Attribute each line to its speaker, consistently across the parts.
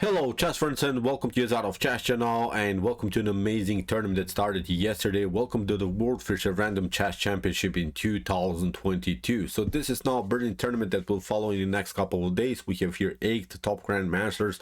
Speaker 1: Hello chess friends and welcome to Abdusattorov chess channel and welcome to an amazing tournament that started yesterday. Welcome to the World Fischer Random Chess Championship in 2022. So this is now a brilliant tournament that will follow in the next couple of days. We have here 8 top grandmasters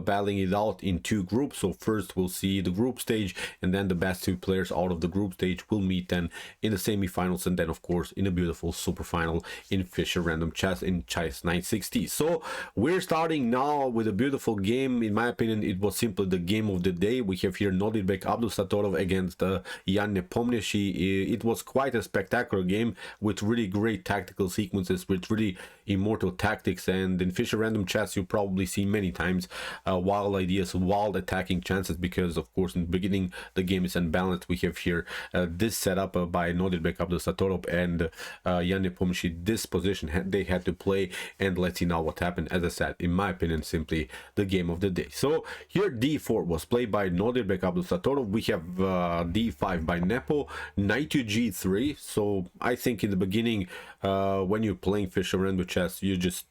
Speaker 1: battling it out in 2 groups. So first we'll see the group stage and then the best 2 players out of the group stage will meet then in the semifinals and then of course in a beautiful super final in Fischer Random Chess in Chess 960. So we're starting now with a beautiful game. In my opinion, it was simply the game of the day. We have here Abdusattorov against Nepomniachtchi. It was quite a spectacular game with really great tactical sequences, with really immortal tactics, and in Fischer Random Chess you probably see many times wild ideas, wild attacking chances, because of course in the beginning the game is unbalanced. We have here this setup by Abdusattorov and Nepomniachtchi. This position they had to play, and let's see now what happened. As I said, in my opinion, simply the game of the day. So here d4 was played by Abdusattorov. We have d5 by Nepo, knight to g3. So I think in the beginning when you're playing Fischer Random Chess, you just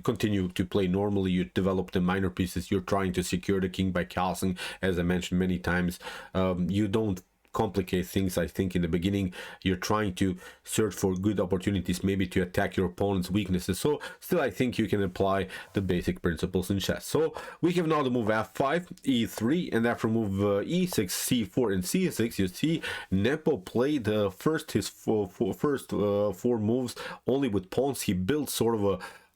Speaker 1: continue to play normally. You develop the minor pieces. You're trying to secure the king by castling, as I mentioned many times. You don't complicate things. I think in the beginning you're trying to search for good opportunities, maybe to attack your opponent's weaknesses. So still I think you can apply the basic principles in chess. So we have now the move f5, e3, and after move e6, c4 and c6, you see Nepo played first his first 4 moves only with pawns. He built sort of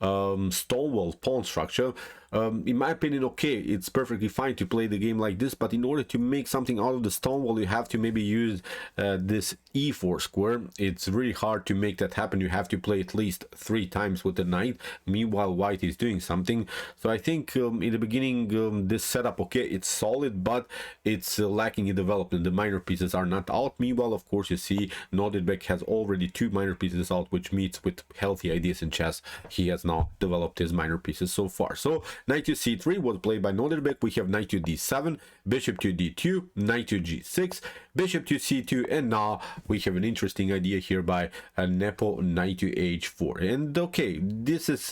Speaker 1: a stonewall pawn structure. In my opinion, okay, it's perfectly fine to play the game like this, but in order to make something out of the stonewall, you have to maybe use this e4 square. It's really hard to make that happen. You have to play at least 3 times with the knight. Meanwhile, white is doing something. So I think in the beginning, this setup, okay, it's solid, but it's lacking in development. The minor pieces are not out. Meanwhile, of course, you see Nordebek has already 2 minor pieces out, which meets with healthy ideas in chess. He has now developed his minor pieces so far. So knight to c3 was played by Nordebek. We have knight to d7, bishop to d2, knight to g6, bishop to c2, and now we have an interesting idea here by Nepo, knight to h4. And okay, this is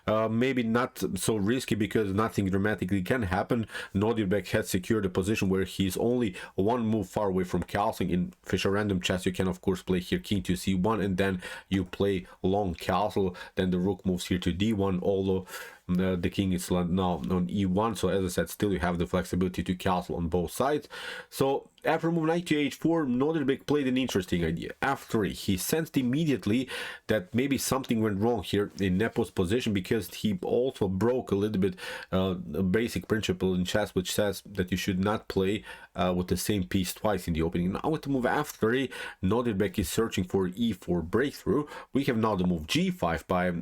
Speaker 1: maybe not so risky because nothing dramatically can happen. Nordebek has secured a position where he's only 1 move far away from castling. In Fischer Random Chess you can of course play here king to c1 and then you play long castle, then the rook moves here to d1, although the king is now on e1. So as I said, still you have the flexibility to castle on both sides. So after move knight to h4, Nordebek played an interesting idea. f3, he sensed immediately that maybe something went wrong here in Nepo's position, because he also broke a little bit a basic principle in chess, which says that you should not play with the same piece twice in the opening. Now with the move f3, Nordebek is searching for e4 breakthrough. We have now the move g5 by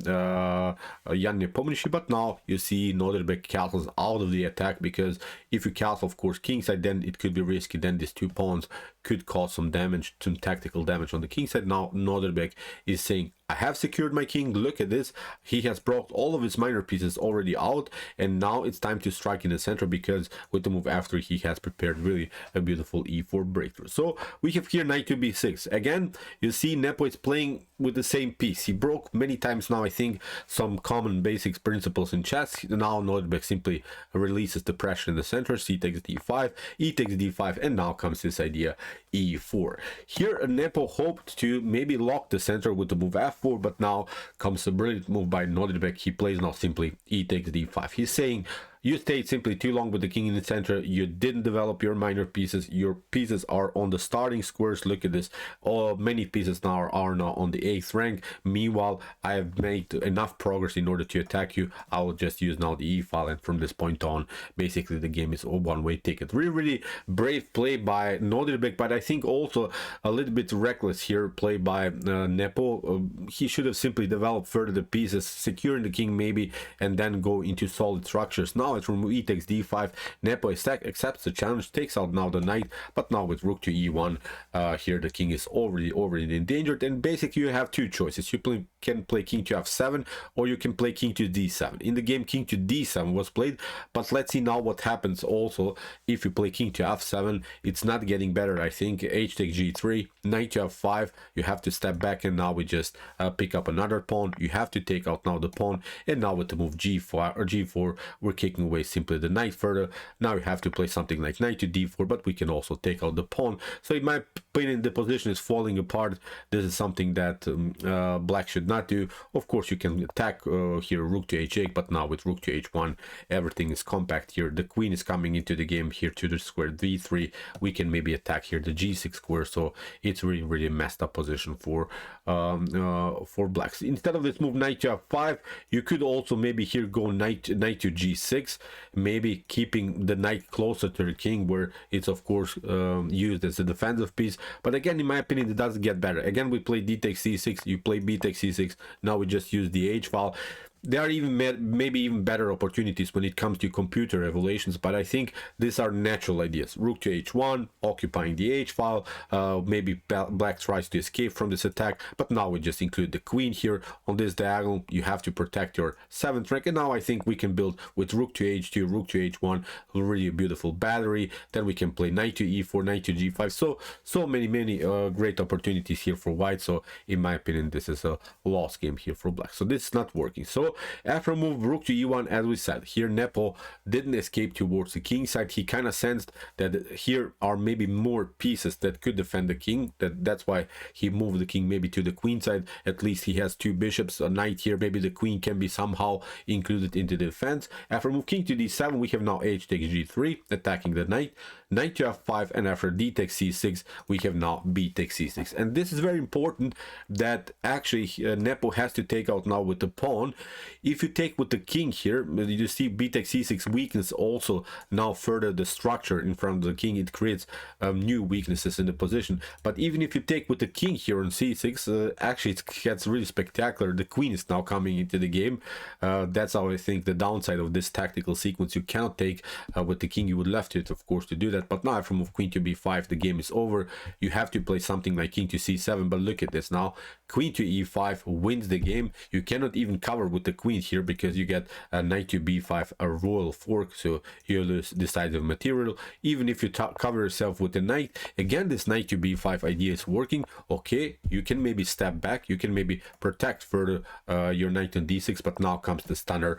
Speaker 1: Nepomniachtchi, but now you see Nordebek castles out of the attack, because if you castle of course kingside, then it could be risky. Then these 2 pawns could cause some damage, some tactical damage on the king side. Now Nordebek is saying, I have secured my king, look at this. He has brought all of his minor pieces already out, and now it's time to strike in the center, because with the move after he has prepared really a beautiful e4 breakthrough. So we have here knight to b6. Again, you see Nepo is playing with the same piece. He broke many times now, I think, some common basics principles in chess. Now Nordebek simply releases the pressure in the center. C takes d5, e takes d5, and now comes this idea e4. Here Nepo hoped to maybe lock the center with the move f4, but now comes a brilliant move by Nordebek. He plays now simply e takes d5. He's saying, you stayed simply too long with the king in the center. You didn't develop your minor pieces. Your pieces are on the starting squares. Look at this. Many pieces now are now on the 8th rank. Meanwhile, I have made enough progress in order to attack you. I will just use now the e file, and from this point on, basically the game is a one-way ticket. Really brave play by Nordebek, but I think also a little bit reckless here play by Nepo. He should have simply developed further the pieces, securing the king maybe, and then go into solid structures. Now it's from e takes d5. Nepo accepts the challenge, takes out now the knight, but now with rook to e1, here the king is already endangered. And basically you have 2 choices. You can play king to f7, or you can play king to d7. In the game, king to d7 was played, but let's see now what happens also if you play king to f7. It's not getting better, I think. H takes g3, knight to f5. You have to step back, and now we just pick up another pawn. You have to take out now the pawn, and now with the move g5 or g4, we're kicking taking away simply the knight further. Now you have to play something like knight to d4, but we can also take out the pawn. So in my opinion, the position is falling apart. This is something that black should not do. Of course, you can attack here rook to h8, but now with rook to h1, everything is compact here. The queen is coming into the game here to the square d3. We can maybe attack here the g6 square, so it's really messed up position for blacks. Instead of this move knight to f5, you could also maybe here go knight to g6, maybe keeping the knight closer to the king, where it's of course used as a defensive piece. But again, in my opinion, it doesn't get better. Again, we play d takes c6, you play b takes c6. Now we just use the h file. There are even maybe even better opportunities when it comes to computer evaluations, but I think these are natural ideas. Rook to h1, occupying the h file. Maybe black tries to escape from this attack, but now we just include the queen here on this diagonal. You have to protect your 7th rank, and now I think we can build with rook to h2, rook to h1, really beautiful battery. Then we can play knight to e4, knight to g5. So many great opportunities here for white. So in my opinion, this is a lost game here for black. So this is not working. So after a move rook to e1, as we said, here Nepo didn't escape towards the king side. He kind of sensed that here are maybe more pieces that could defend the king. That's why he moved the king maybe to the queen side. At least he has 2 bishops, a knight here. Maybe the queen can be somehow included into the defense. After move king to d7, we have now h takes g3, attacking the knight. Knight to f5, and after d takes c6, we have now b takes c6. And this is very important, that actually Nepo has to take out now with the pawn. If you take with the king here, you see b takes c6 weakness also now further the structure in front of the king. It creates new weaknesses in the position. But even if you take with the king here on c6, actually it gets really spectacular. The queen is now coming into the game. That's how I think the downside of this tactical sequence. You cannot take with the king. You would left it, of course, to do that. But now if you move queen to b5, the game is over. You have to play something like king to c7. But look at this now. Queen to e5 wins the game. You cannot even cover with the queen here, because you get a knight to b5, a royal fork, so you lose this side of material. Even if you cover yourself with the knight, again this knight to b5 idea is working. Okay, you can maybe step back, you can maybe protect further your knight on d6, but now comes the stunner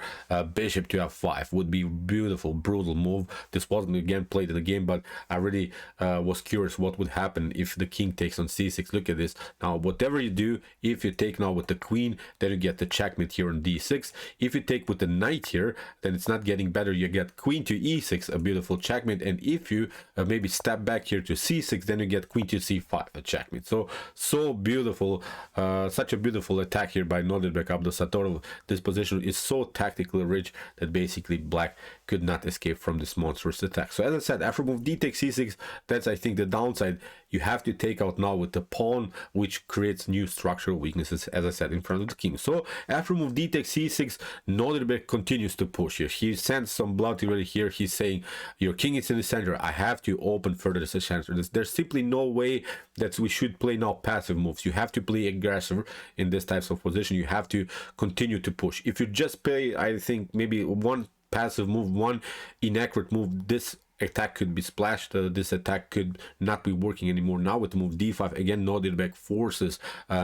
Speaker 1: bishop to f5. Would be beautiful, brutal move. This wasn't again played in the game, but I really was curious what would happen if the king takes on c6. Look at this. Now whatever you do, if you take now with the queen, then you get the checkmate here on d6. If you take with the knight here, then it's not getting better. You get queen to e6, a beautiful checkmate. And if you maybe step back here to c6, then you get queen to c5, a checkmate. So beautiful, such a beautiful attack here by Nordirbek Abdusattorov. This position is so tactically rich that basically black could not escape from this monstrous attack. So as I said, after move d takes c6, that's I think the downside. You have to take out now with the pawn, which creates new structural weaknesses, as I said, in front of the king. So after move d takes c6, Nordirbek continues to push here. He sends some blood already here. He's saying your king is in the center. I have to open further the center. There's simply no way that we should play now passive moves. You have to play aggressive in this types of position. You have to continue to push. If you just play, I think maybe one passive move, one inaccurate move, this attack could be splashed. This attack could not be working anymore. Now with the move d5, again Nordirbek forces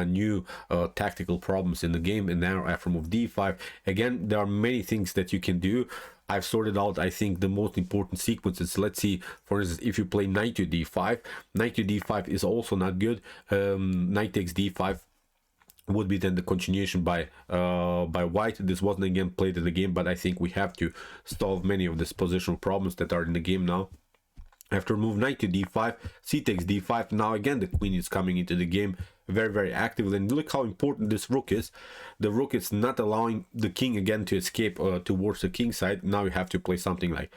Speaker 1: new tactical problems in the game. And now after move d5, again there are many things that you can do. I've sorted out, I think, the most important sequences. Let's see, for instance, if you play knight to d5, knight to d5 is also not good. Knight takes d5 would be then the continuation by white. This wasn't again played in the game, but I think we have to solve many of these positional problems that are in the game now. After move knight to d5, c takes d5. Now again the queen is coming into the game very actively, and look how important this rook is. The rook is not allowing the king again to escape towards the king side. Now you have to play something like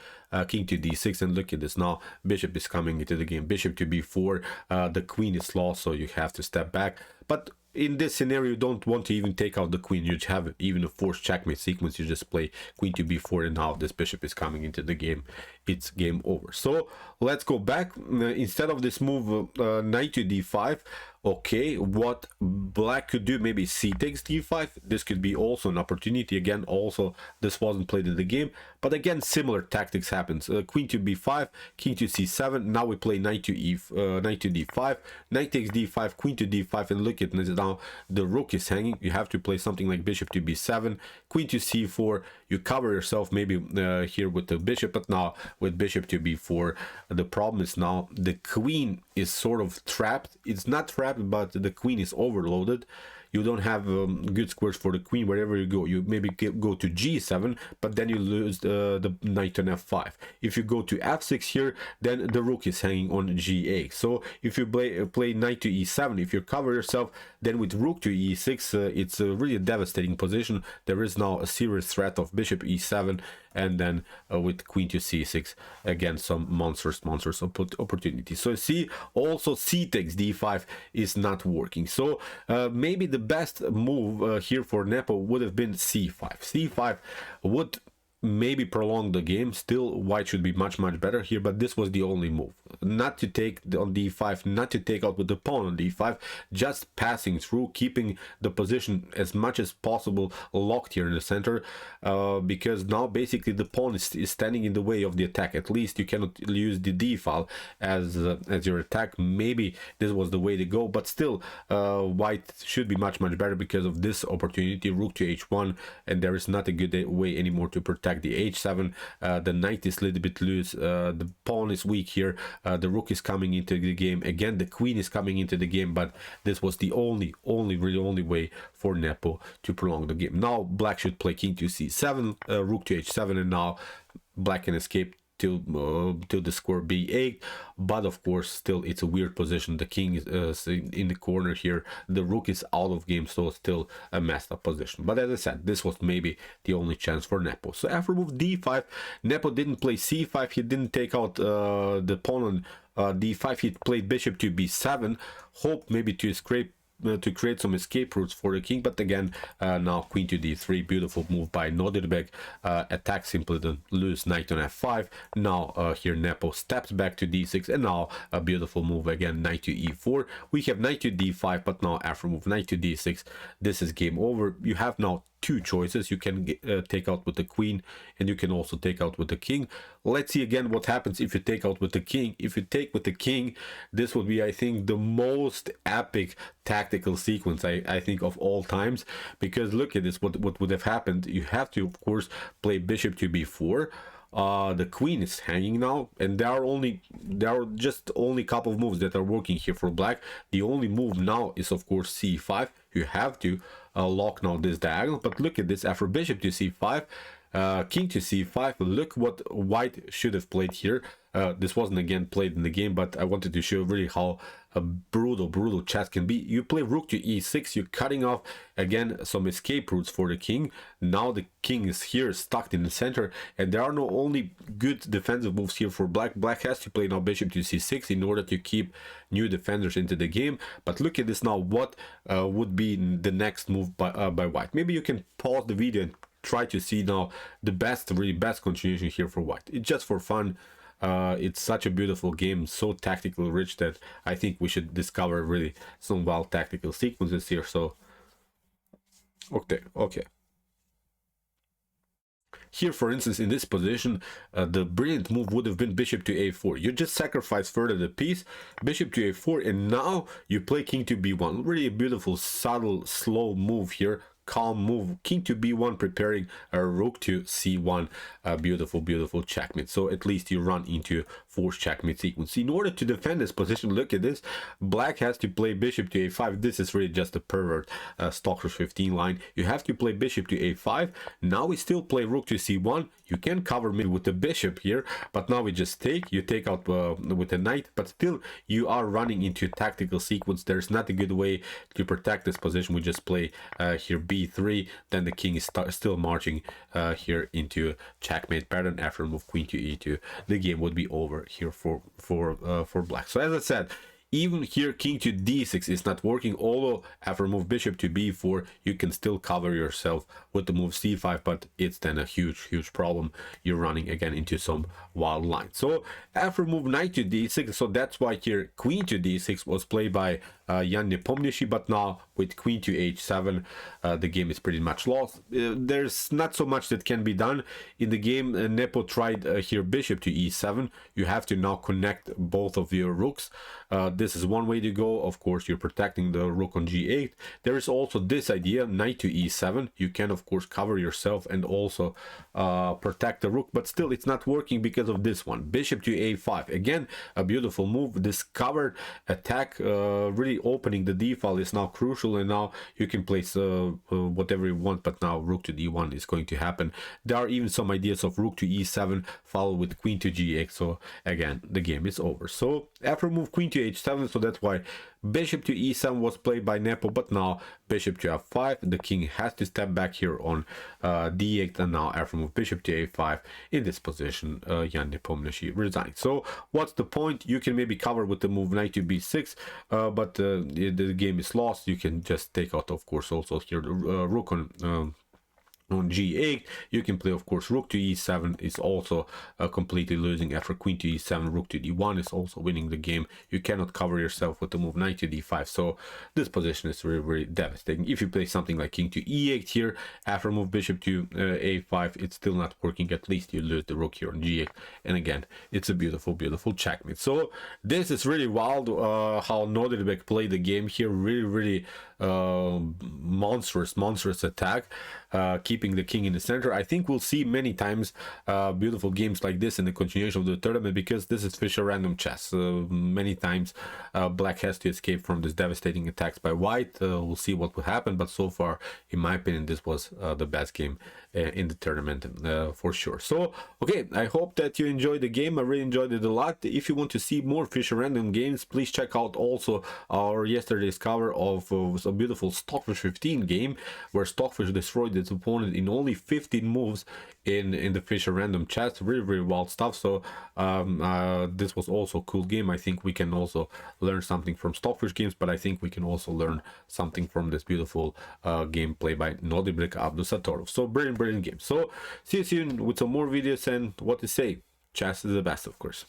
Speaker 1: king to d6, and look at this. Now bishop is coming into the game, bishop to b4. The queen is lost, so you have to step back. But in this scenario, you don't want to even take out the queen. You have even a forced checkmate sequence. You just play queen to b4, and now this bishop is coming into the game. It's game over. So let's go back. Instead of this move knight to d5, okay, what black could do, maybe c takes d5. This could be also an opportunity. Again, also this wasn't played in the game, but again similar tactics happens. Queen to b5, king to c7. Now we play knight to d5, knight takes d5, queen to d5, and look at this. Now the rook is hanging. You have to play something like bishop to b7, queen to c4. you cover yourself maybe here with the bishop, but now with bishop to b4, the problem is now the queen is sort of trapped. It's not trapped, but the queen is overloaded. You don't have good squares for the queen. Wherever you go, you maybe go to g7, but then you lose the knight on f5. If you go to f6 here, then the rook is hanging on g8. So if you play knight to e7, if you cover yourself, then with rook to e6, it's a really devastating position. There is now a serious threat of bishop e7, and then with queen to c6, again some monstrous opportunities. So see, also c takes d5 is not working. So maybe the best move here for Nepo would have been c5. c5 would maybe prolong the game. Still, white should be much better here, but this was the only move. Not to take on d5, not to take out with the pawn on d5, just passing through, keeping the position as much as possible locked here in the center, because now basically the pawn is standing in the way of the attack. At least you cannot use the d file as your attack. Maybe this was the way to go, but still white should be much better because of this opportunity. Rook to h1, and there is not a good way anymore to protect the h7. The knight is a little bit loose, the pawn is weak here, the rook is coming into the game again, the queen is coming into the game, but this was the only way for Nepo to prolong the game. Now black should play king to c7, rook to h7, and now black can escape till the square b8, but of course still it's a weird position. The king is in the corner here, the rook is out of game, so still a messed up position. But as I said, this was maybe the only chance for Nepo. So after move d5, Nepo didn't play c5, he didn't take out the pawn on d5, he played bishop to b7, hope maybe to escape, to create some escape routes for the king. But again, now queen to d3, beautiful move by Nordirbeck, attack simply then lose knight on f5. Now here Nepo steps back to d6, and now a beautiful move again, knight to e4. We have knight to d5, but now after move knight to d6, this is game over. You have now two choices. You can take out with the queen, and you can also take out with the king. Let's see again what happens if you take out with the king. If you take with the king, this would be, I think, the most epic tactical sequence I think of all times, because look at this, what would have happened. You have to of course play bishop to b4. The queen is hanging now, and there are just only a couple of moves that are working here for black. The only move now is of course c5. You have to lock now this diagonal, but look at this, after bishop to c5, king to c5, look what white should have played here. This wasn't again played in the game, but I wanted to show really how a brutal chess can be. You play rook to e6, you're cutting off again some escape routes for the king. Now the king is here stuck in the center, and there are no only good defensive moves here for black. Black has to play now bishop to c6 in order to keep new defenders into the game. But look at this now, what would be the next move by white. Maybe you can pause the video and try to see now the really best continuation here for white. It's just for fun. It's such a beautiful game, so tactical rich, that I think we should discover really some wild tactical sequences here. So okay, here for instance in this position, the brilliant move would have been bishop to a4. You just sacrifice further the piece, bishop to a4, and now you play king to b1. Really a beautiful, subtle, slow move here, calm move. King to b1, preparing a rook to c1. Beautiful checkmate. So at least you run into forced checkmate sequence. In order to defend this position, look at this, black has to play bishop to a5. This is really just a pervert STOCKFISH 15 line. You have to play bishop to a5. Now we still play rook to c1. You can cover me with the bishop here, but now we just take, you take out with the knight, but still you are running into tactical sequence. There's not a good way to protect this position. We just play here b3, then the king is still marching here into checkmate pattern. After move queen to e2, the game would be over here for black. So as I said, even here king to d6 is not working, although after move bishop to b4 you can still cover yourself with the move c5, but it's then a huge problem. You're running again into some wild lines. So after move knight to d6, so that's why here queen to d6 was played by Jan Nepomniachtchi, but now with queen to h7, the game is pretty much lost. There's not so much that can be done in the game. Nepo tried here bishop to e7. You have to now connect both of your rooks. This is one way to go. Of course, you're protecting the rook on g8. There is also this idea, knight to e7. You can of course cover yourself and also protect the rook, but still it's not working because of this one, bishop to a5. Again, a beautiful move. This covered attack, really opening the d file is now crucial, and now you can place whatever you want, but now rook to d1 is going to happen. There are even some ideas of rook to e7 followed with queen to g8, so again the game is over. So after move queen to h7, so that's why bishop to e7 was played by Nepo, but now bishop to f5, the king has to step back here on d8, and now after move bishop to a5, in this position Jan Nepomniachtchi resigned. So what's the point? You can maybe cover with the move knight to b6, but the game is lost. You can just take out of course also here rook on g8. You can play of course rook to e7 is also completely losing. After queen to e7, rook to d1 is also winning the game. You cannot cover yourself with the move knight to d5, so this position is really, really devastating. If you play something like king to e8 here, after move bishop to a5, it's still not working. At least you lose the rook here on g8, and again it's a beautiful, beautiful checkmate. So this is really wild how Nordic played the game here. Really, really monstrous attack, keeping the king in the center. I think we'll see many times beautiful games like this in the continuation of the tournament, because this is Fischer Random chess. Many times black has to escape from this devastating attacks by white. We'll see what will happen, but so far in my opinion this was the best game in the tournament for sure. So okay, I hope that you enjoyed the game. I really enjoyed it a lot. If you want to see more Fischer Random games, please check out also our yesterday's cover of a beautiful Stockfish 15 game, where Stockfish destroyed its opponent in only 15 moves in the Fischer Random chess. Really, really wild stuff. So this was also a cool game. I think we can also learn something from Stockfish games, but I think we can also learn something from this beautiful gameplay by Nordic Abdusattorov. So brilliant game. So see you soon with some more videos, and what to say, chess is the best, of course.